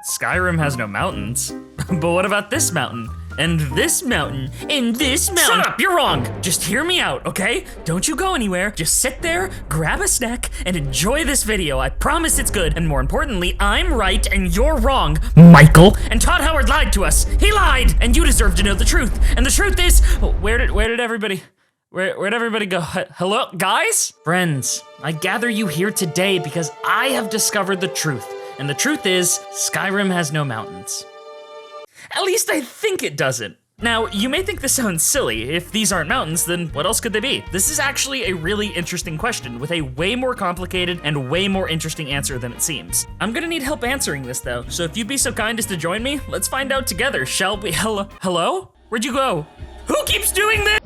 Skyrim has no mountains. But what about this mountain? And this mountain, and this mountain. Shut up, you're wrong. Just hear me out, okay? Don't you go anywhere. Just sit there, grab a snack, and enjoy this video. I promise it's good. And more importantly, I'm right and you're wrong, Michael. And Todd Howard lied to us. He lied, and you deserve to know the truth. And the truth is, where'd everybody go? Hello, guys? Friends, I gather you here today because I have discovered the truth. And the truth is, Skyrim has no mountains. At least I think it doesn't. Now, you may think this sounds silly. If these aren't mountains, then what else could they be? This is actually a really interesting question with a way more complicated and way more interesting answer than it seems. I'm gonna need help answering this though, so if you'd be so kind as to join me, let's find out together, shall we? Hello? Where'd you go? Who keeps doing this?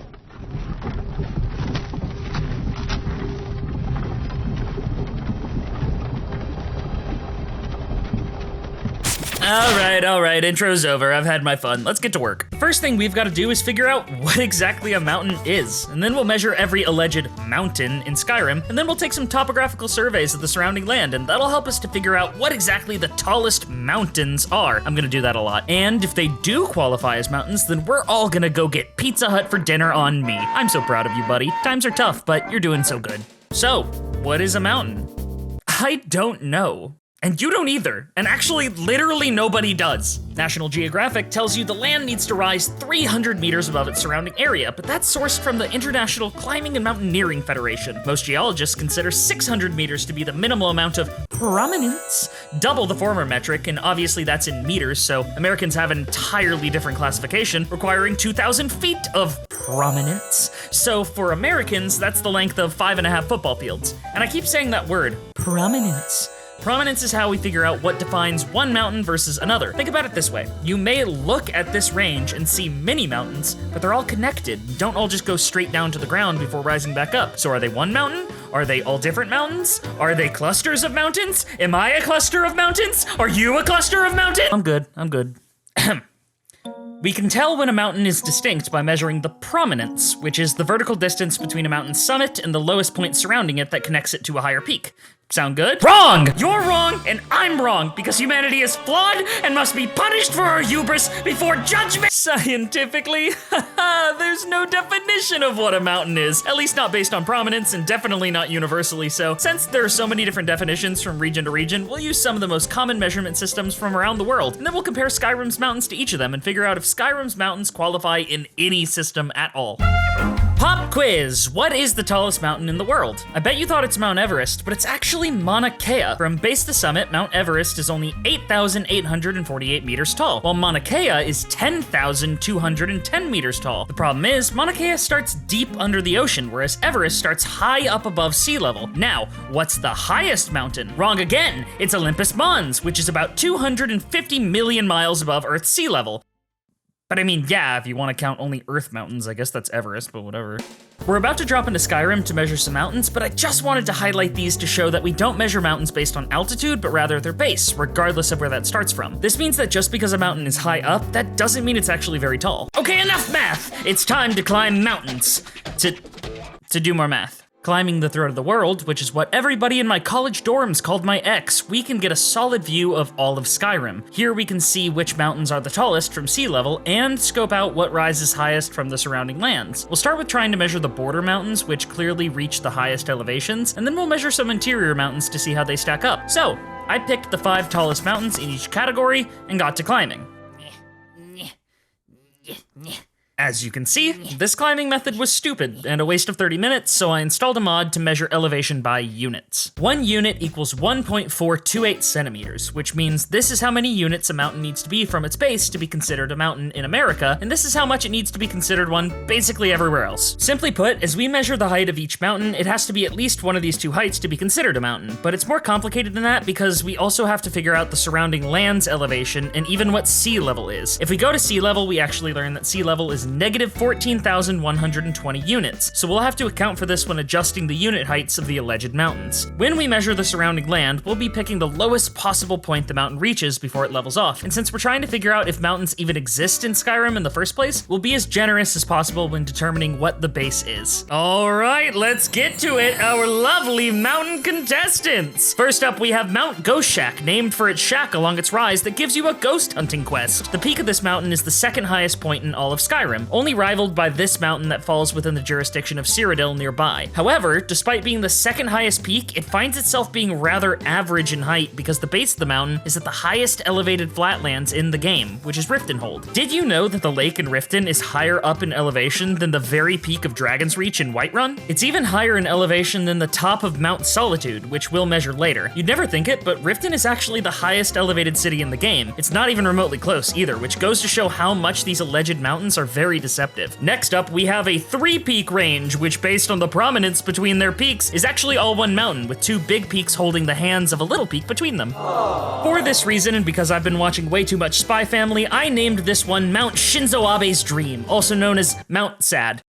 All right, intro's over. I've had my fun. Let's get to work. The first thing we've got to do is figure out what exactly a mountain is, and then we'll measure every alleged mountain in Skyrim, and then we'll take some topographical surveys of the surrounding land, and that'll help us to figure out what exactly the tallest mountains are. I'm gonna do that a lot. And if they do qualify as mountains, then we're all gonna go get Pizza Hut for dinner on me. I'm so proud of you, buddy. Times are tough, but you're doing so good. So, what is a mountain? I don't know. And you don't either, and actually literally nobody does. National Geographic tells you the land needs to rise 300 meters above its surrounding area, but that's sourced from the International Climbing and Mountaineering Federation. Most geologists consider 600 meters to be the minimal amount of prominence, double the former metric, and obviously that's in meters, so Americans have an entirely different classification, requiring 2,000 feet of prominence. So for Americans, that's the length of 5.5 football fields. And I keep saying that word, prominence. Prominence is how we figure out what defines one mountain versus another. Think about it this way. You may look at this range and see many mountains, but they're all connected. Don't all just go straight down to the ground before rising back up. So are they one mountain? Are they all different mountains? Are they clusters of mountains? Am I a cluster of mountains? Are you a cluster of mountains? I'm good. We can tell when a mountain is distinct by measuring the prominence, which is the vertical distance between a mountain's summit and the lowest point surrounding it that connects it to a higher peak. Sound good? Wrong! You're wrong, and I'm wrong, because humanity is flawed and must be punished for our hubris before judgment! Scientifically, there's no definition of what a mountain is, at least not based on prominence, and definitely not universally so. Since there are so many different definitions from region to region, we'll use some of the most common measurement systems from around the world, and then we'll compare Skyrim's mountains to each of them and figure out if Skyrim's mountains qualify in any system at all. Pop quiz, what is the tallest mountain in the world? I bet you thought it's Mount Everest, but it's actually Mauna Kea. From base to summit, Mount Everest is only 8,848 meters tall, while Mauna Kea is 10,210 meters tall. The problem is, Mauna Kea starts deep under the ocean, whereas Everest starts high up above sea level. Now, what's the highest mountain? Wrong again, it's Olympus Mons, which is about 250 million miles above Earth's sea level. But I mean, yeah, if you want to count only Earth mountains, I guess that's Everest, but whatever. We're about to drop into Skyrim to measure some mountains, but I just wanted to highlight these to show that we don't measure mountains based on altitude, but rather their base, regardless of where that starts from. This means that just because a mountain is high up, that doesn't mean it's actually very tall. Okay, enough math! It's time to climb mountains. To do more math. Climbing the throat of the world, which is what everybody in my college dorms called my ex, we can get a solid view of all of Skyrim. Here we can see which mountains are the tallest from sea level and scope out what rises highest from the surrounding lands. We'll start with trying to measure the border mountains, which clearly reach the highest elevations, and then we'll measure some interior mountains to see how they stack up. So, I picked the 5 tallest mountains in each category and got to climbing. As you can see, this climbing method was stupid and a waste of 30 minutes, so I installed a mod to measure elevation by units. 1 unit equals 1.428 centimeters, which means this is how many units a mountain needs to be from its base to be considered a mountain in America, and this is how much it needs to be considered one basically everywhere else. Simply put, as we measure the height of each mountain, it has to be at least one of these 2 heights to be considered a mountain, but it's more complicated than that because we also have to figure out the surrounding land's elevation and even what sea level is. If we go to sea level, we actually learn that sea level is negative 14,120 units, so we'll have to account for this when adjusting the unit heights of the alleged mountains. When we measure the surrounding land, we'll be picking the lowest possible point the mountain reaches before it levels off, and since we're trying to figure out if mountains even exist in Skyrim in the first place, we'll be as generous as possible when determining what the base is. Alright, let's get to it, our lovely mountain contestants! First up, we have Mount Ghost Shack, named for its shack along its rise that gives you a ghost hunting quest. The peak of this mountain is the second highest point in all of Skyrim, only rivaled by this mountain that falls within the jurisdiction of Cyrodiil nearby. However, despite being the second highest peak, it finds itself being rather average in height because the base of the mountain is at the highest elevated flatlands in the game, which is Riftenhold. Did you know that the lake in Riften is higher up in elevation than the very peak of Dragon's Reach in Whiterun? It's even higher in elevation than the top of Mount Solitude, which we'll measure later. You'd never think it, but Riften is actually the highest elevated city in the game. It's not even remotely close either, which goes to show how much these alleged mountains are very deceptive. Next up, we have a 3-peak range, which based on the prominence between their peaks is actually all one mountain, with 2 big peaks holding the hands of a little peak between them. For this reason, and because I've been watching way too much Spy Family, I named this one Mount Shinzo Abe's Dream, also known as Mount Sad.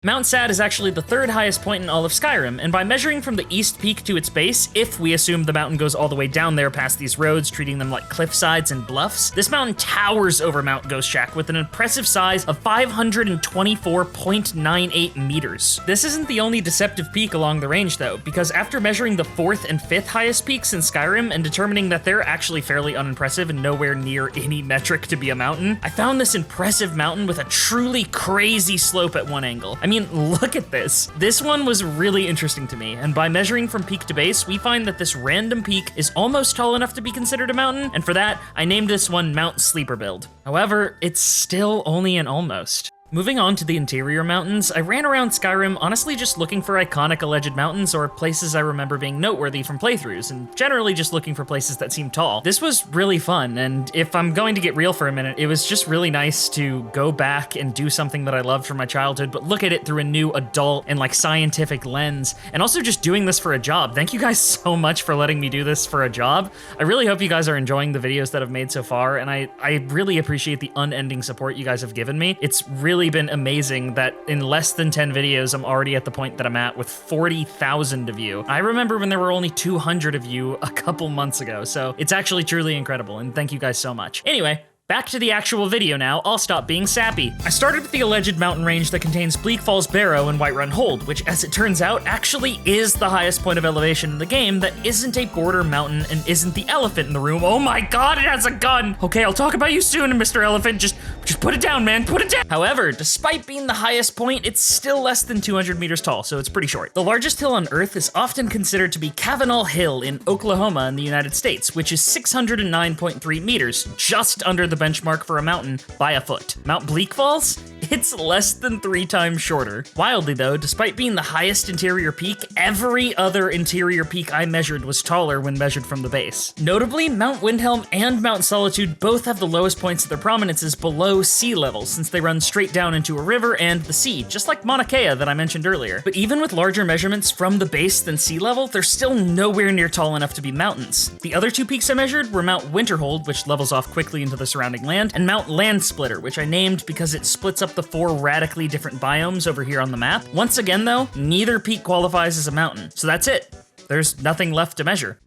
Mount Sad is actually the 3rd highest point in all of Skyrim, and by measuring from the east peak to its base, if we assume the mountain goes all the way down there past these roads, treating them like cliff sides and bluffs, this mountain towers over Mount Ghost Shack with an impressive size of 524.98 meters. This isn't the only deceptive peak along the range though, because after measuring the 4th and 5th highest peaks in Skyrim and determining that they're actually fairly unimpressive and nowhere near any metric to be a mountain, I found this impressive mountain with a truly crazy slope at one angle. I mean, look at this. This one was really interesting to me, and by measuring from peak to base, we find that this random peak is almost tall enough to be considered a mountain, and for that, I named this one Mount Sleeper Build. However, it's still only an almost. Moving on to the interior mountains, I ran around Skyrim honestly just looking for iconic alleged mountains or places I remember being noteworthy from playthroughs, and generally just looking for places that seem tall. This was really fun, and if I'm going to get real for a minute, it was just really nice to go back and do something that I loved from my childhood, but look at it through a new adult and like scientific lens, and also just doing this for a job. Thank you guys so much for letting me do this for a job. I really hope you guys are enjoying the videos that I've made so far, and I really appreciate the unending support you guys have given me. It's really been amazing that in less than 10 videos, I'm already at the point that I'm at with 40,000 of you. I remember when there were only 200 of you a couple months ago, so it's actually truly incredible, and thank you guys so much. Anyway, back to the actual video now, I'll stop being sappy. I started with the alleged mountain range that contains Bleak Falls Barrow and Whiterun Hold, which as it turns out, actually is the highest point of elevation in the game that isn't a border mountain and isn't the elephant in the room. Oh my god, it has a gun! Okay, I'll talk about you soon, Mr. Elephant, just put it down, man, put it down! However, despite being the highest point, it's still less than 200 meters tall, so it's pretty short. The largest hill on Earth is often considered to be Kavanaugh Hill in Oklahoma in the United States, which is 609.3 meters, just under the benchmark for a mountain by a foot. Mount Bleak Falls? It's less than 3 times shorter. Wildly though, despite being the highest interior peak, every other interior peak I measured was taller when measured from the base. Notably, Mount Windhelm and Mount Solitude both have the lowest points of their prominences below sea level, since they run straight down into a river and the sea, just like Mauna Kea that I mentioned earlier. But even with larger measurements from the base than sea level, they're still nowhere near tall enough to be mountains. The other 2 peaks I measured were Mount Winterhold, which levels off quickly into the surrounding land, and Mount Landsplitter, which I named because it splits up the 4 radically different biomes over here on the map. Once again though, neither peak qualifies as a mountain, so that's it. There's nothing left to measure.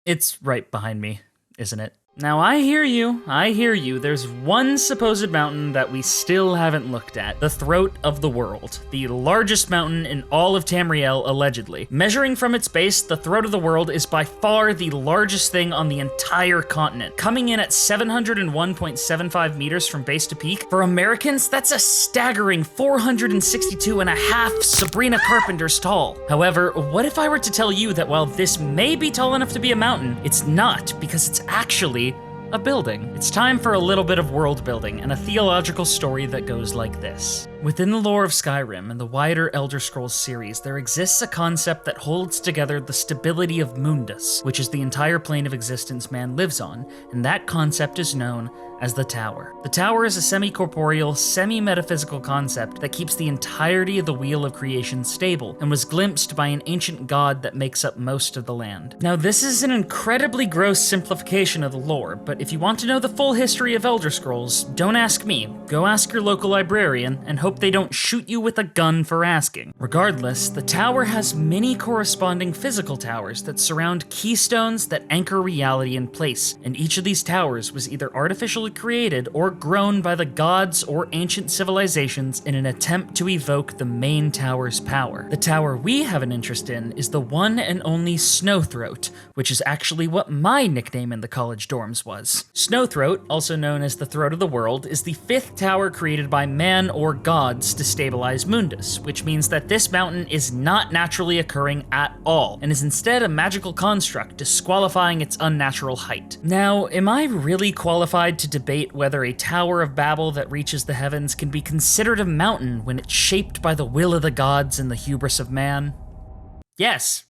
It's right behind me, isn't it? Now I hear you, there's one supposed mountain that we still haven't looked at. The Throat of the World, the largest mountain in all of Tamriel, allegedly. Measuring from its base, the Throat of the World is by far the largest thing on the entire continent, coming in at 701.75 meters from base to peak. For Americans, that's a staggering 462.5 Sabrina Carpenters tall. However, what if I were to tell you that while this may be tall enough to be a mountain, it's not, because it's actually a building. It's time for a little bit of world building and a theological story that goes like this. Within the lore of Skyrim and the wider Elder Scrolls series, there exists a concept that holds together the stability of Mundus, which is the entire plane of existence man lives on, and that concept is known as the Tower. The Tower is a semi-corporeal, semi-metaphysical concept that keeps the entirety of the wheel of creation stable, and was glimpsed by an ancient god that makes up most of the land. Now, this is an incredibly gross simplification of the lore, but if you want to know the full history of Elder Scrolls, don't ask me. Go ask your local librarian, and hope they don't shoot you with a gun for asking. Regardless, the Tower has many corresponding physical towers that surround keystones that anchor reality in place, and each of these towers was either artificially created or grown by the gods or ancient civilizations in an attempt to evoke the main tower's power. The tower we have an interest in is the one and only Snowthroat, which is actually what my nickname in the college dorms was. Snowthroat, also known as the Throat of the World, is the fifth tower created by man or gods to stabilize Mundus, which means that this mountain is not naturally occurring at all, and is instead a magical construct, disqualifying its unnatural height. Now, am I really qualified to debate whether a Tower of Babel that reaches the heavens can be considered a mountain when it's shaped by the will of the gods and the hubris of man? Yes.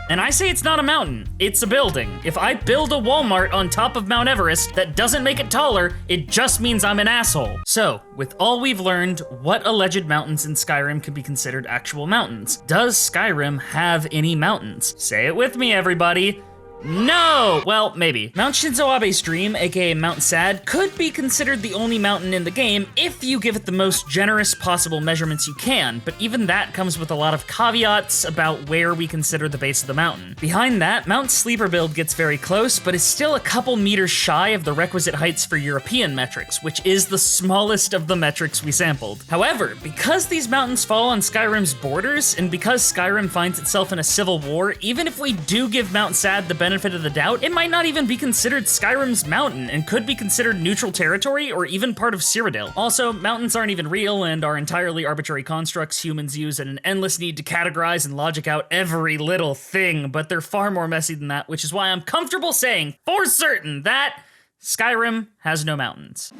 And I say it's not a mountain, it's a building. If I build a Walmart on top of Mount Everest that doesn't make it taller, it just means I'm an asshole. So, with all we've learned, what alleged mountains in Skyrim can be considered actual mountains? Does Skyrim have any mountains? Say it with me, everybody. No! Well, maybe. Mount Shinzo Abe's Dream, aka Mount Sad, could be considered the only mountain in the game if you give it the most generous possible measurements you can, but even that comes with a lot of caveats about where we consider the base of the mountain. Behind that, Mount Sleeper Build gets very close, but is still a couple meters shy of the requisite heights for European metrics, which is the smallest of the metrics we sampled. However, because these mountains fall on Skyrim's borders, and because Skyrim finds itself in a civil war, even if we do give Mount Sad the benefit of the doubt, it might not even be considered Skyrim's mountain and could be considered neutral territory or even part of Cyrodiil. Also, mountains aren't even real and are entirely arbitrary constructs humans use in an endless need to categorize and logic out every little thing, but they're far more messy than that, which is why I'm comfortable saying for certain that Skyrim has no mountains.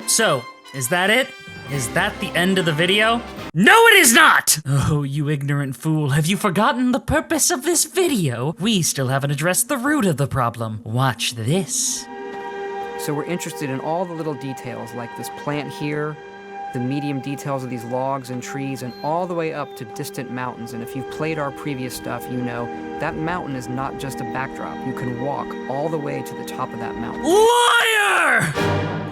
So, is that it? Is that the end of the video? No, it is not! Oh, you ignorant fool, have you forgotten the purpose of this video? We still haven't addressed the root of the problem. Watch this. So we're interested in all the little details, like this plant here, the medium details of these logs and trees, and all the way up to distant mountains. And if you've played our previous stuff, you know that mountain is not just a backdrop. You can walk all the way to the top of that mountain. Liar!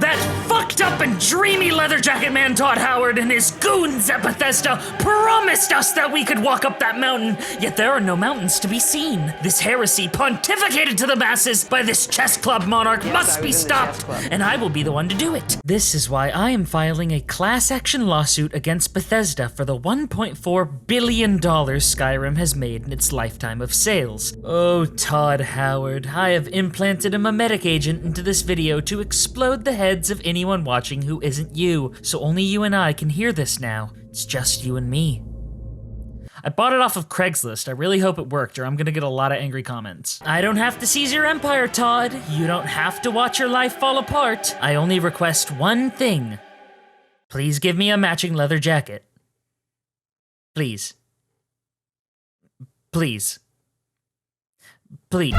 That fucked up and dreamy leather jacket man Todd Howard and his goons at Bethesda promised us that we could walk up that mountain, yet there are no mountains to be seen. This heresy pontificated to the masses by this chess club monarch must be stopped, and I will be the one to do it. This is why I am filing a class action lawsuit against Bethesda for the $1.4 billion Skyrim has made in its lifetime of sales. Oh, Todd Howard, I have implanted a mimetic agent into this video to explode the heads of anyone watching who isn't you, so only you and I can hear this now. It's just you and me. I bought it off of Craigslist. I really hope it worked, or I'm gonna get a lot of angry comments. I don't have to seize your empire, Todd. You don't have to watch your life fall apart. I only request one thing. Please give me a matching leather jacket. Please. Please. Please.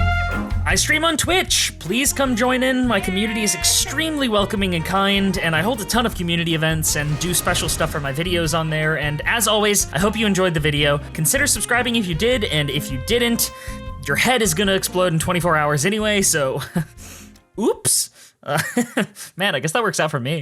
I stream on Twitch. Please come join in. My community is extremely welcoming and kind, and I hold a ton of community events and do special stuff for my videos on there. And as always, I hope you enjoyed the video. Consider subscribing if you did, and if you didn't, your head is gonna explode in 24 hours anyway, so oops. Man, I guess that works out for me.